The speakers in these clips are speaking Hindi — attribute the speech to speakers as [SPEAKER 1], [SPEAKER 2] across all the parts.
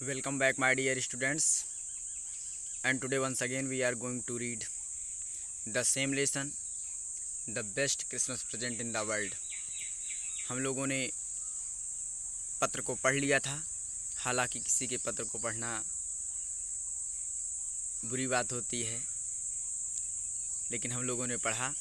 [SPEAKER 1] Welcome back, my dear students. And today, once again, we are going to read the same lesson, the best Christmas present in the world. हम लोगों ने पत्र को पढ़ लिया था। हालांकि किसी के पत्र को पढ़ना बुरी बात होती है, लेकिन हम लोगों ने पढ़ा।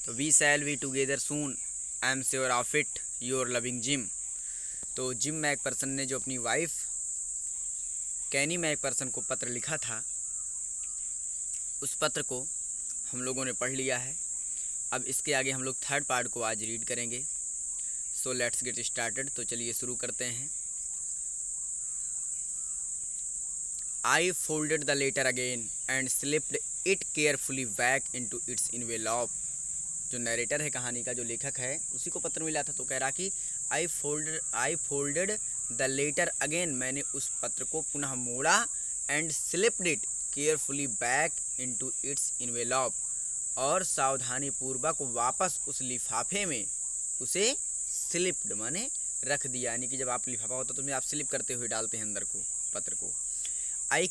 [SPEAKER 1] तो we shall we together soon, I am sure of it, your loving Jim. तो जिम मैकपर्सन ने जो अपनी वाइफ कैनी मैकपर्सन को पत्र लिखा था, उस पत्र को हम लोगों ने पढ़ लिया है। अब इसके आगे हम लोग थर्ड पार्ट को आज रीड करेंगे। So let's get started. तो चलिए शुरू करते हैं। I folded the letter again and slipped it carefully back into its envelope. जो नरेटर है कहानी का, जो लेखक है, उसी को पत्र मिला था। तो कह रहा कि आई फोल्डेड द लेटर अगेन, मैंने उस पत्र को पुनः मोड़ा, and slipped it carefully back into its envelope, और सावधानी पूर्वक वापस उस लिफाफे में उसे स्लिप्ड माने रख दिया। यानी कि जब आप लिफाफा होता तो उसमें आप स्लिप करते हुए डालते हैं अंदर को, पत्र को। I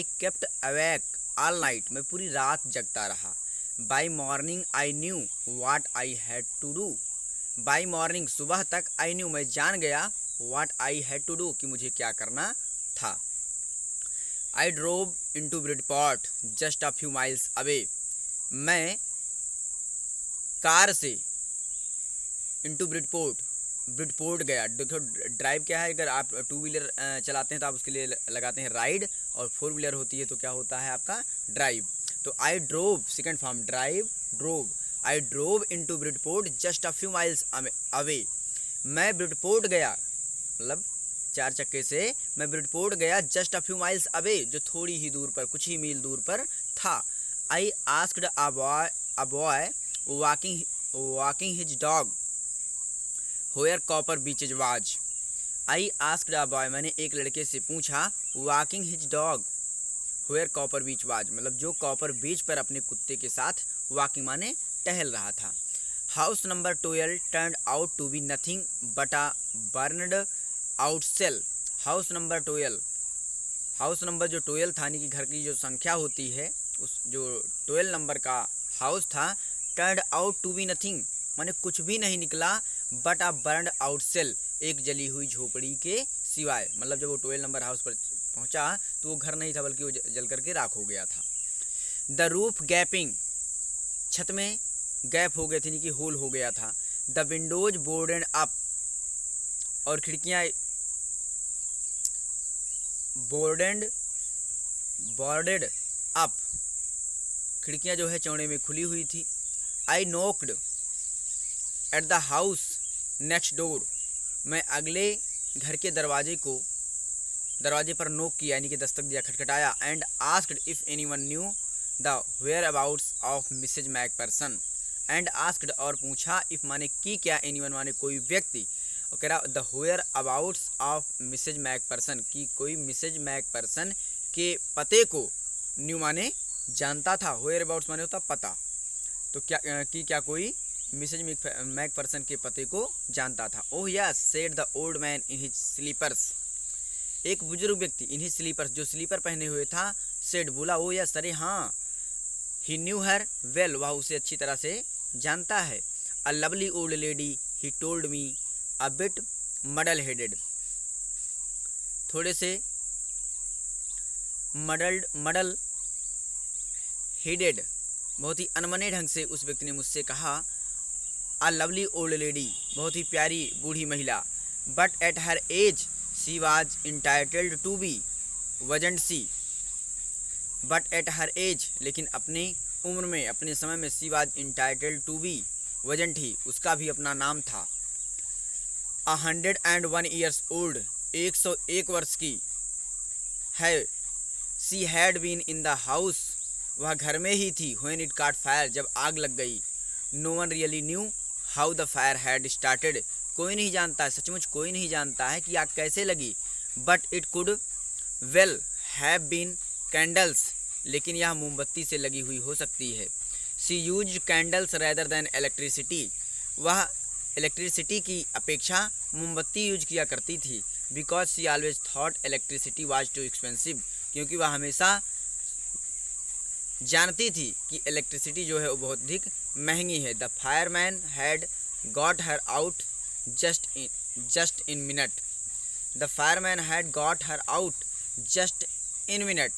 [SPEAKER 1] kept awake all night, मैं पूरी रात जगता रहा। By morning I knew what I had to do, by morning सुबह तक आई न्यू मैं जान गया, what I had to do कि मुझे क्या करना था। I drove into Bridport just a few miles away, मैं कार से इनटू ब्रिडपोर्ट गया। देखो ड्राइव क्या है, अगर आप टू व्हीलर चलाते हैं तो आप उसके लिए लगाते हैं राइड, और फोर व्हीलर होती है तो क्या होता है आपका ड्राइव। तो I drove, second form drive, drove. I drove into Bridport just a few miles away, मैं ब्रिडपोर्ट गया, मतलब चार चक्के से मैं ब्रिडपोर्ट गया, just a few miles away, जो थोड़ी ही दूर पर, कुछ ही मील दूर पर था। I asked a boy walking his dog where copper beaches was. I asked a boy, मैंने एक लड़के से पूछा, walking his dog where copper beach was, मतलब जो कॉपर बीच पर अपने कुत्ते के साथ वॉकिंग माने टहल रहा था। House number 12 turned out to be nothing but a burned out shell. House number 12, house number जो 12 था, यानी कि घर की जो संख्या होती है, उस जो 12 नंबर का हाउस था, turned out to be nothing माने कुछ भी नहीं निकला, but a burned out shell, एक जली हुई झोपड़ी के सिवाय। मतलब जब वो 12 नंबर हाउस पर पहुंचा तो वो घर नहीं था, बल्कि वो जल करके राख हो गया था। द रूफ गैपिंग, छत में गैप हो गए थे, यानी कि होल हो गया था। द विंडोज बोर्डेड अप, और खिड़कियां बोर्डेड अप, खिड़कियां जो है चौड़े में खुली हुई थी। I knocked at the house next door, मैं अगले घर के दरवाजे पर नोक किया, यानी कि दस्तक दिया, खटखटाया। And asked if anyone knew the whereabouts of Mrs McPherson, and asked और पूछा, इफ माने की क्या, एनीवन माने कोई व्यक्ति, और कह रहा the whereabouts of Mrs McPherson, की कोई मिसेज मैकपर्सन के पते को, न्यू माने जानता था, वेयर अबाउट्स माने होता पता, तो क्या कोई मिसेज मैकपर्सन के पते को जानता था। Oh yes said the old man in his slippers, एक बुजुर्ग व्यक्ति इन हिज स्लीपर्स, जो स्लीपर पहने हुए था, सेड बोला, ओ यस अरे हाँ, ही न्यू हर वेल, वह उसे अच्छी तरह से जानता है। A lovely old lady he told me a bit muddle headed, थोड़े से मडल हेडेड, बहुत ही अनमने ढंग से उस व्यक्ति ने मुझसे कहा। अ लवली ओल्ड लेडी, बहुत ही प्यारी बूढ़ी महिला। But at her age she was entitled to be, wasn't she, but at her age, लेकिन अपनी उम्र में, अपने समय में, she was entitled to be, wasn't he, उसका भी अपना नाम था। 101 ईयर्स ओल्ड, 101 वर्ष की है। She had been in the house, वह घर में ही थी। व्हेन इट कॉट फायर, जब आग लग गई। No one really knew how the fire had started, कोई नहीं जानता है, सचमुच कोई नहीं जानता है कि आग कैसे लगी। But it could well have been candles, लेकिन यह मोमबत्ती से लगी हुई हो सकती है। She use candles rather than electricity, वह इलेक्ट्रिसिटी की अपेक्षा मोमबत्ती यूज किया करती थी। Because she always thought electricity was too expensive, क्योंकि वह हमेशा जानती थी कि इलेक्ट्रिसिटी जो है वो बहुत अधिक महंगी है। The fireman had got her out just in minute. The fireman had got her out just in minute.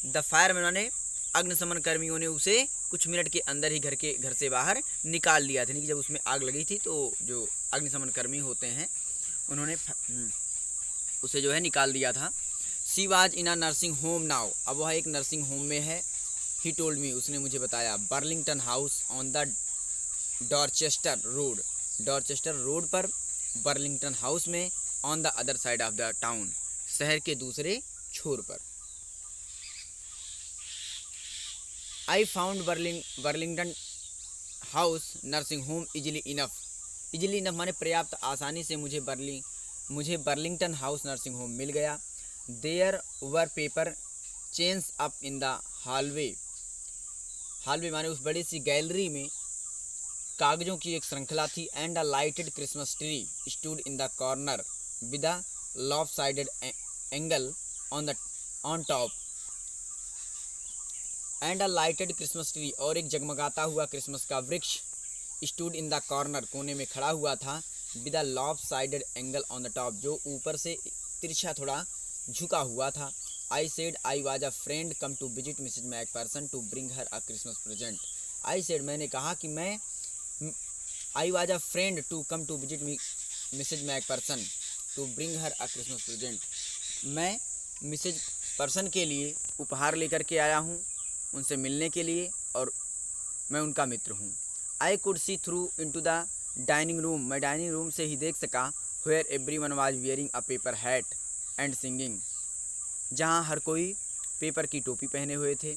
[SPEAKER 1] The fireman माने अग्निशमन कर्मियों ने उसे कुछ मिनट के अंदर ही घर से बाहर निकाल लिया था। यानी कि जब उसमें आग लगी थी तो जो अग्निशमन कर्मी होते हैं उन्होंने उसे जो है निकाल दिया था। She was in a nursing home now. अब वह एक नर्सिंग होम में है। ही टोल्ड मी, उसने मुझे बताया। Burlington house on the Dorchester road. Dorchester road पर बर्लिंगटन हाउस में, on the other side of the town, शहर के दूसरे छोर पर। I found Burlington house nursing home easily enough. Easily enough माने पर्याप्त आसानी से मुझे बर्लिंगटन हाउस नर्सिंग होम मिल गया। There were paper chains up in the hallway. Hallway माने उस बड़ी सी गैलरी में कागजों की एक श्रृंखला थी। And a lighted Christmas tree stood in the corner with a lopsided angle on top. And a lighted Christmas tree, और एक जगमगाता हुआ क्रिसमस का वृक्ष, स्टूड इन द कॉर्नर, कोने में खड़ा हुआ था, with a lopsided angle on the top, जो ऊपर से तिरछा थोड़ा झुका हुआ था। I said I was a friend come to visit Mrs McPherson to bring her a Christmas present. I said, मैंने कहा कि मैं I was a friend to come to visit Mrs McPherson to bring her a Christmas present. मैं मिसेज पर्सन के लिए उपहार लेकर के आया हूँ, उनसे मिलने के लिए, और मैं उनका मित्र हूँ। I could see through into the dining room. मैं डाइनिंग रूम से ही देख सका। Where everyone was wearing a paper hat and singing, जहाँ हर कोई पेपर की टोपी पहने हुए थे,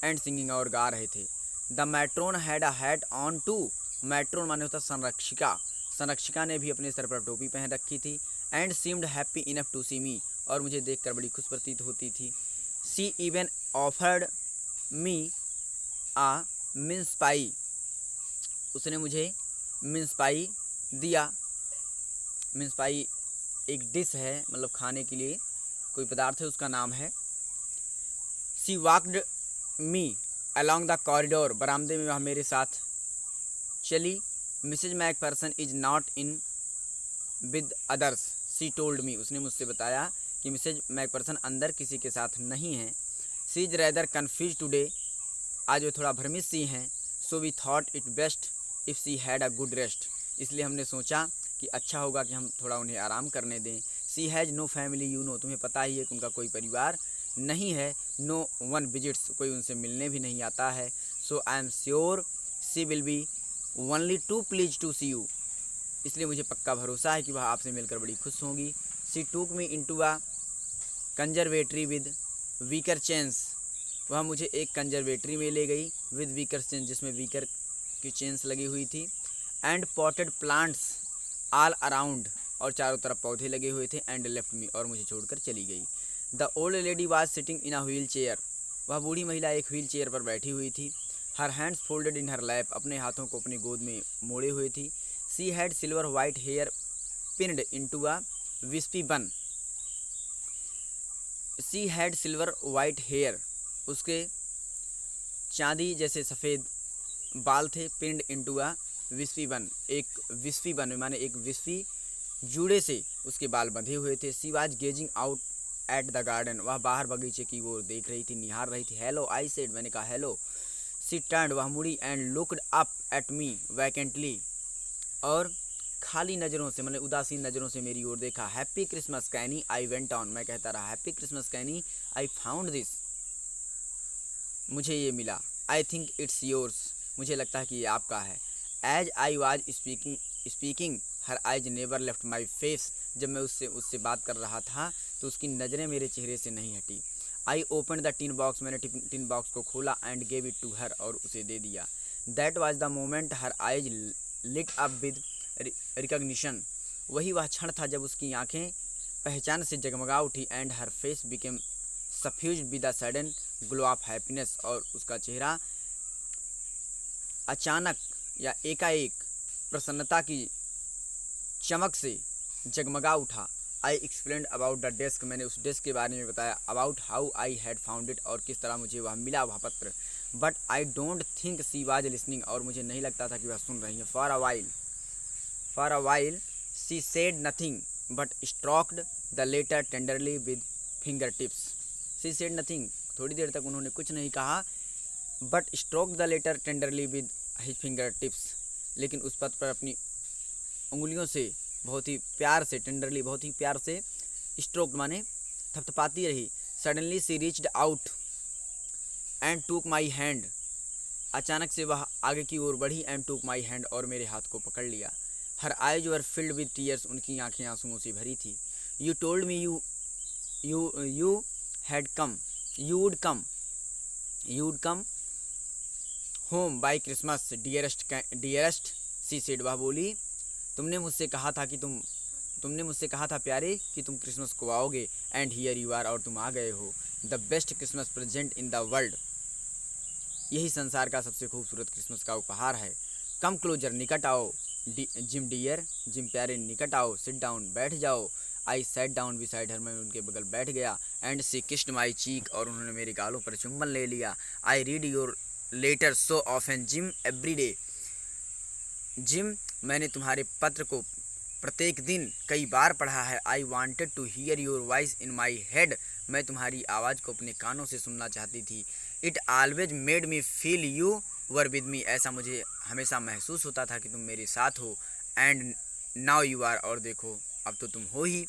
[SPEAKER 1] एंड सिंगिंग, और गा रहे थे। The matron had a hat on too. Matron माने होता संरक्षिका। संरक्षिका ने भी अपने सर पर टोपी पहन रखी थी। And seemed happy enough to see me, और मुझे देखकर बड़ी खुश प्रतीत होती थी। She even offered me a mince pie. उसने मुझे मिन्स पाई दिया। मिन्स पाई एक डिश है, मतलब खाने के लिए कोई पदार्थ है, उसका नाम है। She walked me along the corridor. बरामदे में वह मेरे साथ चली। Mrs McPherson is not in with others, she told me. उसने मुझसे बताया कि मिसेज मैकपर्सन अंदर किसी के साथ नहीं है। She is rather confuse today, आज वे थोड़ा भ्रमित सी हैं। So we thought it best if she had a good rest, इसलिए हमने सोचा कि अच्छा होगा कि हम थोड़ा उन्हें आराम करने दें। She has no family, you know, तुम्हें पता ही है कि उनका कोई परिवार नहीं है। नो वन विजिट्स, कोई उनसे मिलने भी नहीं आता है। So I am sure she will be only too pleased to see you, इसलिए मुझे पक्का भरोसा है कि वह आपसे मिलकर बड़ी खुश होंगी। She took me into a conservatory with wicker chairs. वह मुझे एक कंजर्वेटरी में ले गई, विद वीकर चेन्स, जिसमें वीकर की चेन्स लगी हुई थी। And potted plants all around, और चारों तरफ पौधे लगे हुए थे। एंड लेफ्ट मी, और मुझे छोड़कर चली गई। The old lady was sitting in a wheel chair. वह बूढ़ी महिला एक व्हील चेयर पर बैठी हुई थी। Her hands folded in her lap, अपने हाथों को अपनी गोद में मोड़े हुए थी। She had silver white hair pinned into a wispy bun. She had silver white hair, उसके चांदी जैसे सफ़ेद बाल थे। पिन्ड इनटू अ विस्पी बन, एक विस्पी बन माने एक विस्पी जूड़े से उसके बाल बंधे हुए थे। She was gazing out at the garden. वह बाहर बगीचे की ओर देख रही थी, निहार रही थी। हेलो आई सेड, मैंने कहा हेलो। सी टर्न्ड, वह मुड़ी। And looked up at me vacantly, और खाली नज़रों से, मतलब उदासीन नज़रों से मेरी ओर देखा। Happy Christmas Kenny, I went on, मैं कहता रहा। Happy Christmas Kenny, I found this, मुझे ये मिला। आई थिंक इट्स योर्स, मुझे लगता है कि ये आपका है। As I was speaking her eyes never left my face. जब मैं उससे बात कर रहा था तो उसकी नज़रें मेरे चेहरे से नहीं हटी। I open the tin box, मैंने टिन बॉक्स को खोला। And gave it to her, और उसे दे दिया। That was the moment her eyes lit up with recognition. वही वह क्षण था जब उसकी आंखें पहचान से जगमगा उठी। And her face became suffused with a sudden glow of happiness, और उसका चेहरा अचानक या एकाएक प्रसन्नता की चमक से जगमगा उठा। आई एक्सप्लेंड अबाउट द डेस्क, मैंने उस डेस्क के बारे में बताया। About how I had found it, और किस तरह मुझे वह मिला वह पत्र। But I don't think she was listening, और मुझे नहीं लगता था कि वह सुन रही है। For a while she said nothing but stroked the letter tenderly with finger tips. She said nothing, थोड़ी देर तक उन्होंने कुछ नहीं कहा, but stroke the letter tenderly with his finger tips, लेकिन उस पत्र पर अपनी उंगलियों से बहुत ही प्यार से, टेंडरली बहुत ही प्यार से, स्ट्रोक माने थपथपाती रही। Suddenly she reached out and took my hand, अचानक से वह आगे की ओर बढ़ी। एंड टूक माई हैंड, और मेरे हाथ को पकड़ लिया। Her eyes were filled with tears, उनकी आंखें आंसुओं से भरी थी। You told me you had come, you would come home by Christmas dearest she said, वह बोली, तुमने मुझसे कहा था प्यारे कि तुम क्रिसमस को आओगे। एंड हियर यू आर, और तुम आ गए हो। The best Christmas present in the world, यही संसार का सबसे खूबसूरत क्रिसमस का उपहार है। कम क्लोजर, निकट आओ। जिम डियर, जिम प्यारे, निकट आओ। सिट डाउन, बैठ जाओ। I sat down beside her, मैं उनके बगल बैठ गया। एंड सी किस्ड माई चीक, और उन्होंने मेरे गालों पर चुम्बन ले लिया। I read your letter so often Jim every day, Jim मैंने तुम्हारे पत्र को प्रत्येक दिन कई बार पढ़ा है। I wanted to hear your voice in my head, मैं तुम्हारी आवाज़ को अपने कानों से सुनना चाहती थी। It always made me feel you were with me, ऐसा मुझे हमेशा महसूस होता था कि तुम मेरे साथ हो। एंड नाउ यू आर, और देखो अब तो तुम हो ही।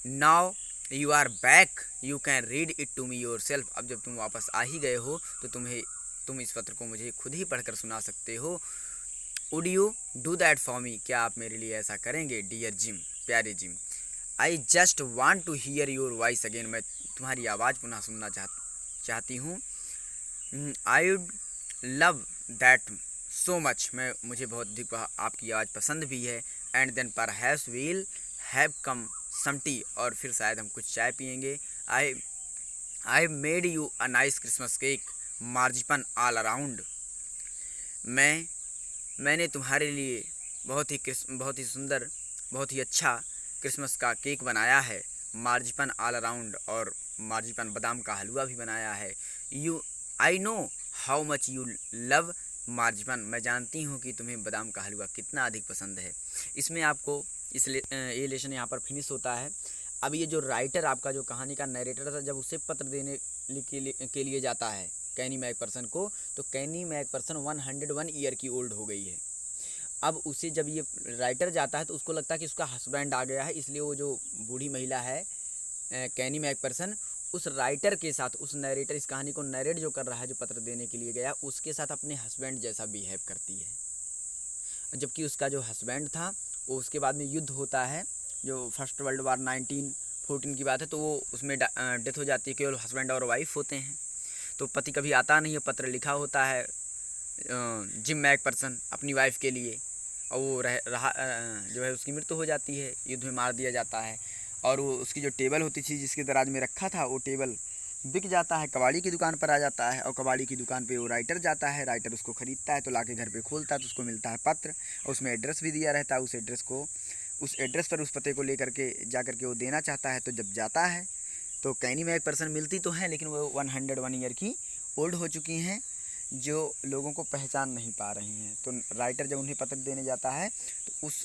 [SPEAKER 1] Now you are back, you can read it to me yourself, अब जब तुम वापस आ ही गए हो तो तुम इस पत्र को मुझे खुद ही पढ़कर सुना सकते हो। Would you do that for me, क्या आप मेरे लिए ऐसा करेंगे? डियर जिम, प्यारे जिम। I just want to hear your voice again, मैं तुम्हारी आवाज़ पुनः सुनना चाहती हूँ। I would love that so much, मुझे बहुत अधिक आपकी आवाज़ पसंद भी है। And then perhaps we'll have come some tea, और फिर शायद हम कुछ चाय पियेंगे। I made you a nice Christmas cake, मार्जिपन all around, मैंने तुम्हारे लिए बहुत ही सुंदर, बहुत ही अच्छा क्रिसमस का केक बनाया है। मार्जिपन ऑल अराउंड, और मार्जिपन बादाम का हलवा भी बनाया है। I know how much you love marzipan, मैं जानती हूँ कि तुम्हें बादाम का हलवा कितना अधिक पसंद है। इसमें आपको ये लेसन यहाँ पर फिनिश होता है। अब ये जो राइटर, आपका जो कहानी का नरेटर था, जब उसे पत्र देने के लिए जाता है कैनी मैकपर्सन को, तो कैनी मैकपर्सन 101 ईयर की ओल्ड हो गई है। अब उसे जब ये राइटर जाता है तो उसको लगता है कि उसका हस्बैंड आ गया है, इसलिए वो जो बूढ़ी महिला है कैनी मैकपर्सन, उस राइटर के साथ, उस नरेटर, इस कहानी को नरेट जो कर रहा है, जो पत्र देने के लिए गया, उसके साथ अपने हस्बैंड जैसा बिहेव करती है। जबकि उसका जो हस्बैंड था वो, उसके बाद में युद्ध होता है, जो फर्स्ट वर्ल्ड वार 1914 की बात है, तो वो उसमें डेथ हो जाती है, केवल हस्बैंड और वाइफ होते हैं। तो पति कभी आता नहीं है, पत्र लिखा होता है जिम मैकपर्सन अपनी वाइफ के लिए, और वो जो है उसकी मृत्यु हो जाती है, युद्ध में मार दिया जाता है। और वो उसकी जो टेबल होती थी जिसके दराज में रखा था, वो टेबल बिक जाता है, कबाड़ी की दुकान पर आ जाता है, और कबाड़ी की दुकान पे वो राइटर जाता है, राइटर उसको ख़रीदता है, तो लाके घर पे खोलता है तो उसको मिलता है पत्र, और उसमें एड्रेस भी दिया रहता है। उस एड्रेस पर उस पते को लेकर के जा कर के वो देना चाहता है। तो जब जाता है तो कैनी मैकपर्सन मिलती तो है, लेकिन वो 101 ईयर की ओल्ड हो चुकी हैं, जो लोगों को पहचान नहीं पा रही हैं। तो राइटर जब उन्हें पत्र देने जाता है तो उस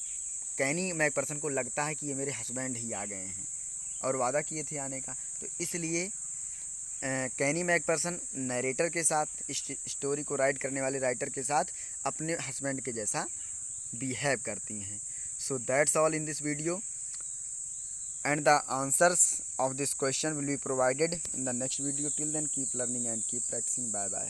[SPEAKER 1] कैनी मैकपर्सन को लगता है कि ये मेरे हस्बैंड ही आ गए हैं, और वादा किए थे आने का। तो इसलिए कैनी मैकपर्सन नरेटर के साथ, स्टोरी को राइट करने वाले राइटर के साथ अपने हस्बैंड के जैसा बिहेव करती हैं। So that's all in this video, and the answers of this question will be provided in the next video. Till then, keep learning and keep practicing. Bye bye.